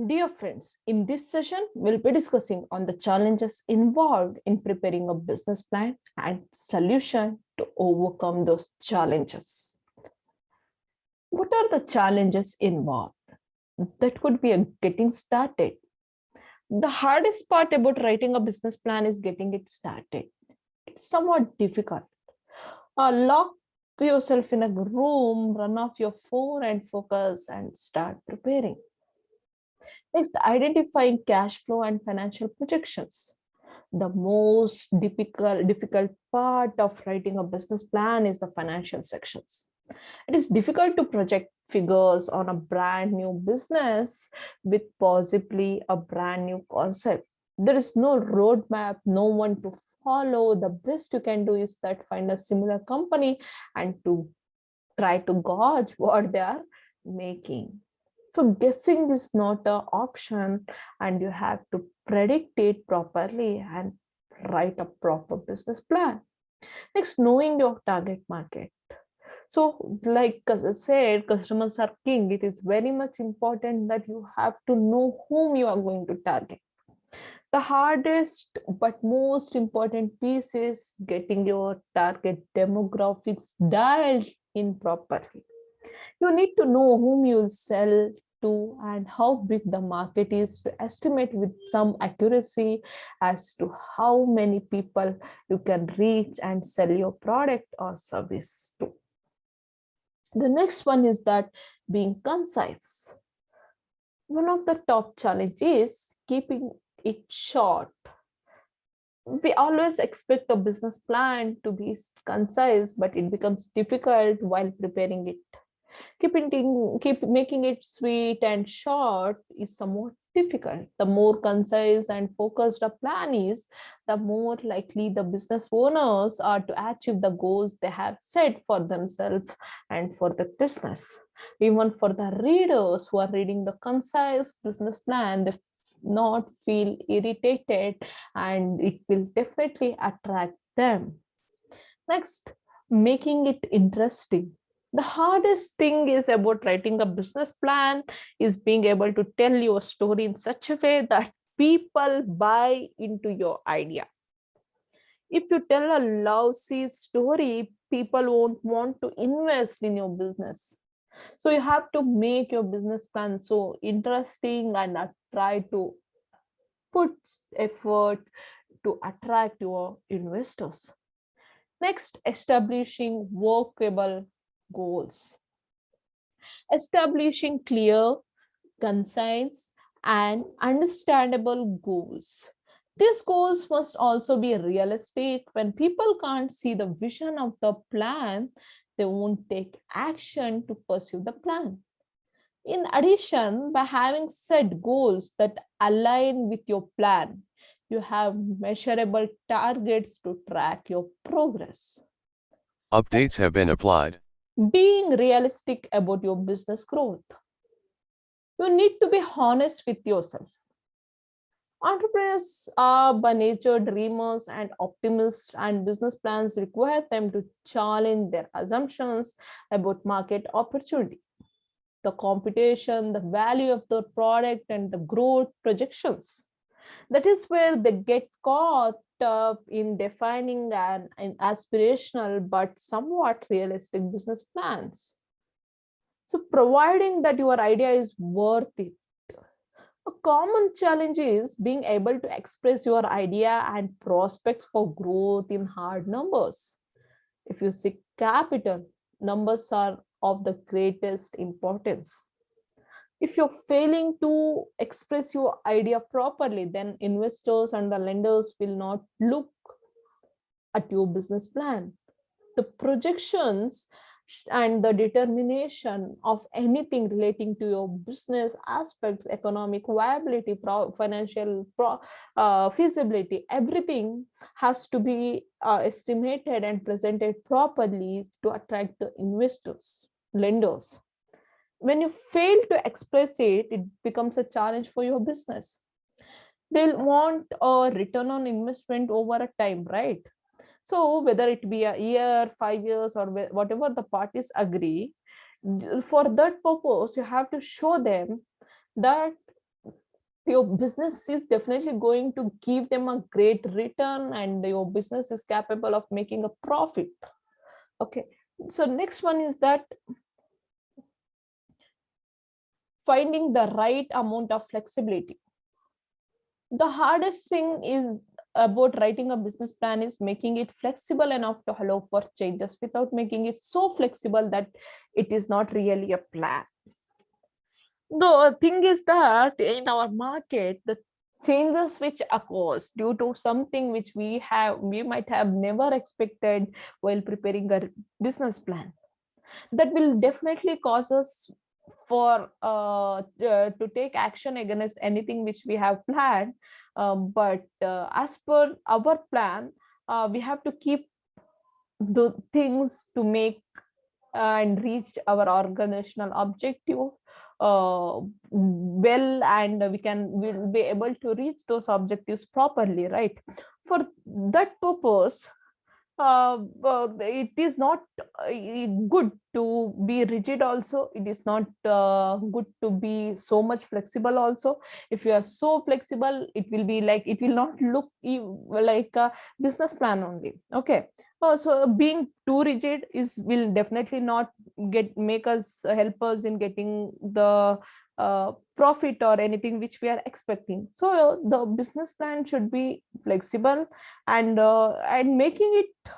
Dear friends, in this session, we'll be discussing on the challenges involved in preparing a business plan and solution to overcome those challenges. What are the challenges involved? That could be a getting started. The hardest part about writing a business plan is getting it started. It's somewhat difficult. Lock yourself in a room, run off your phone and focus and start preparing. Next, identifying cash flow and financial projections. The most difficult part of writing a business plan is the financial sections. It is difficult to project figures on a brand new business with possibly a brand new concept. There is no roadmap, no one to follow. The best you can do is that find a similar company and to try to gauge what they are making. So guessing is not an option, and you have to predict it properly and write a proper business plan. Next, knowing your target market. So, like I said, customers are king. It is very much important that you have to know whom you are going to target. The hardest but most important piece is getting your target demographics dialed in properly. You need to know whom you'll sell to and how big the market is to estimate with some accuracy as to how many people you can reach and sell your product or service to. The next one is that being concise. One of the top challenges is keeping it short. We always expect a business plan to be concise, but it becomes difficult while preparing it. Keep making it sweet and short is somewhat difficult. The more concise and focused a plan is, the more likely the business owners are to achieve the goals they have set for themselves and for the business. Even for the readers who are reading the concise business plan, they not feel irritated, and it will definitely attract them. Next, making it interesting. The hardest thing is about writing a business plan is being able to tell your story in such a way that people buy into your idea. If you tell a lousy story, people won't want to invest in your business. So you have to make your business plan so interesting and try to put effort to attract your investors. Next, establishing workable goals. Establishing clear, concise, and understandable goals. These goals must also be realistic. When people can't see the vision of the plan, they won't take action to pursue the plan. In addition, by having set goals that align with your plan, you have measurable targets to track your progress. Updates have been applied. Being realistic about your business growth. You need to be honest with yourself. Entrepreneurs are by nature dreamers and optimists, and business plans require them to challenge their assumptions about market opportunity, the competition, the value of the product, and the growth projections. That is where they get caught up in defining an aspirational but somewhat realistic business plans. So, providing that your idea is worth it. A common challenge is being able to express your idea and prospects for growth in hard numbers. If you seek capital, numbers are of the greatest importance. If you're failing to express your idea properly, then investors and the lenders will not look at your business plan. The projections and the determination of anything relating to your business aspects, economic viability, financial feasibility, everything has to be estimated and presented properly to attract the investors, lenders. When you fail to express it, it becomes a challenge for your business. They'll want a return on investment over a time, right? So whether it be a year, 5 years, or whatever the parties agree, for that purpose, you have to show them that your business is definitely going to give them a great return, and your business is capable of making a profit. Okay, so next one is that finding the right amount of flexibility. The hardest thing is about writing a business plan is making it flexible enough to allow for changes without making it so flexible that it is not really a plan. The thing is that in our market, the changes which occurs due to something which we might have never expected while preparing a business plan, that will definitely cause us for to take action against anything which we have planned. But as per our plan, we have to keep the things to make and reach our organizational objective well, and we'll be able to reach those objectives properly, right? For that purpose, it is not good to be rigid also. It is not good to be so much flexible also. If you are so flexible, it will be like, it will not look like a business plan only. Okay, so being too rigid will definitely not help us in getting the profit or anything which we are expecting. So the business plan should be flexible, and making it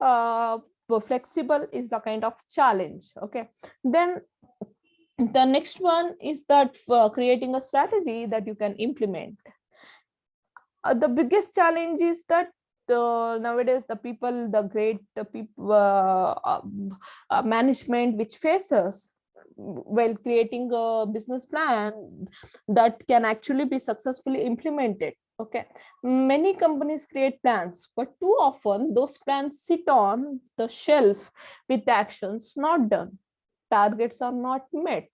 uh, flexible is a kind of challenge. Okay, then the next one is that creating a strategy that you can implement. The biggest challenge is that nowadays the people management which faces while creating a business plan that can actually be successfully implemented. Okay, many companies create plans, but too often those plans sit on the shelf with actions not done, targets are not met.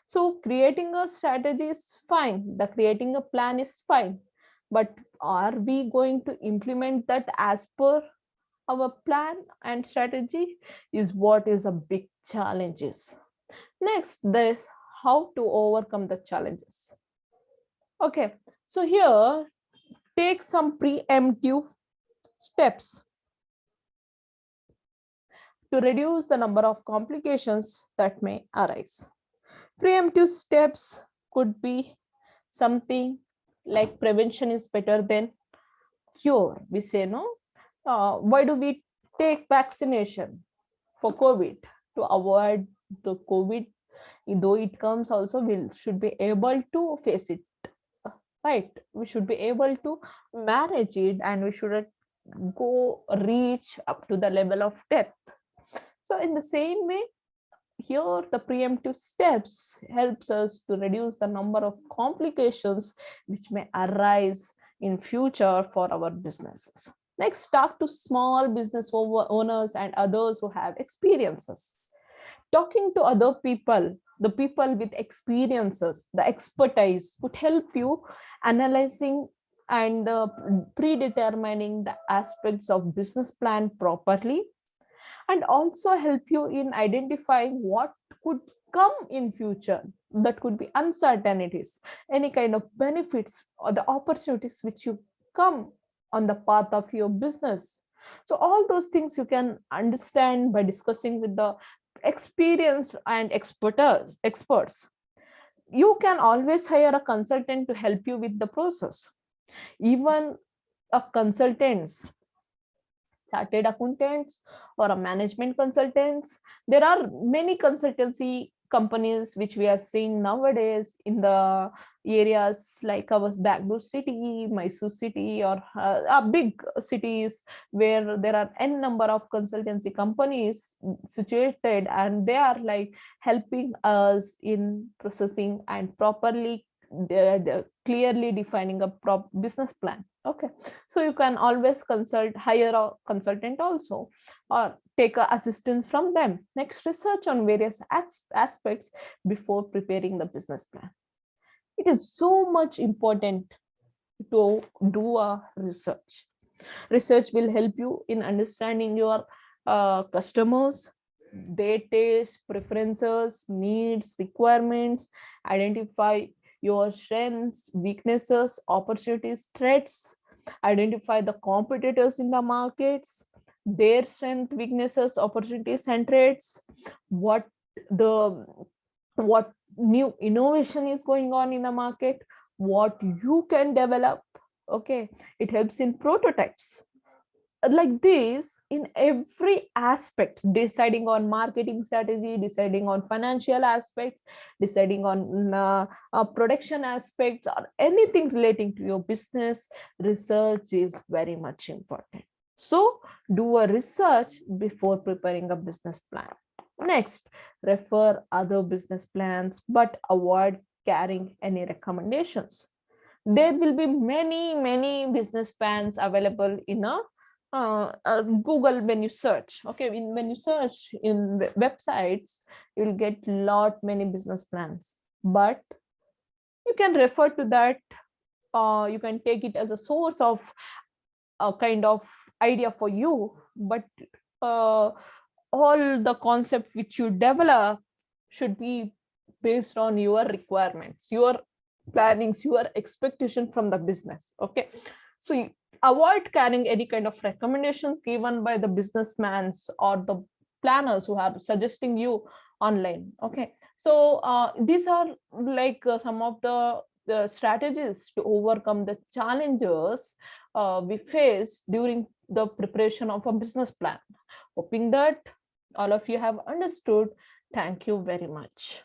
So creating a strategy is fine, the creating a plan is fine, but are we going to implement that as per our plan and strategy is what is a big challenges. Next, there's how to overcome the challenges. Okay, so here take some preemptive steps to reduce the number of complications that may arise. Preemptive steps could be something like prevention is better than cure. We say no. Why do we take vaccination for COVID? To avoid the COVID, though it comes also, we should be able to face it, right? We should be able to manage it, and we shouldn't go reach up to the level of death. So in the same way, here the preemptive steps helps us to reduce the number of complications which may arise in future for our businesses. Next, talk to small business owners and others who have experiences. Talking to other people, the people with experiences, the expertise, would help you analyzing and predetermining the aspects of business plan properly, and also help you in identifying what could come in future. That could be uncertainties, any kind of benefits or the opportunities which you come on the path of your business. So all those things you can understand by discussing with the experienced and experts. You can always hire a consultant to help you with the process. Even a consultants, chartered accountants, or a management consultants. There are many consultancy companies which we are seeing nowadays in the areas like our Bangalore city, Mysore city, or big cities where there are n number of consultancy companies situated, and they are like helping us in processing and properly clearly defining a business plan. Okay, so you can always hire a consultant also, or take assistance from them. Next, research on various aspects before preparing the business plan. It is so much important to do a research. Research will help you in understanding your customers, their tastes, preferences, needs, requirements, identify your strengths, weaknesses, opportunities, threats, identify the competitors in the markets, their strength, weaknesses, opportunities, and threats, what the what new innovation is going on in the market, what you can develop. Okay, it helps in prototypes. Like this, in every aspect, deciding on marketing strategy, deciding on financial aspects, deciding on production aspects, or anything relating to your business, research is very much important. So do a research before preparing a business plan. Next, refer other business plans, but avoid carrying any recommendations. There will be many business plans available in Google when you search. Okay, when you search in websites, you'll get many business plans, but you can refer to that. You can take it as a source of a kind of idea for you, but uh, all the concept which you develop should be based on your requirements, your plannings, your expectation from the business. Okay, so avoid carrying any kind of recommendations given by the businessmen or the planners who are suggesting you online. Okay, so these are like some of the strategies to overcome the challenges we face during the preparation of a business plan. Hoping that all of you have understood. Thank you very much.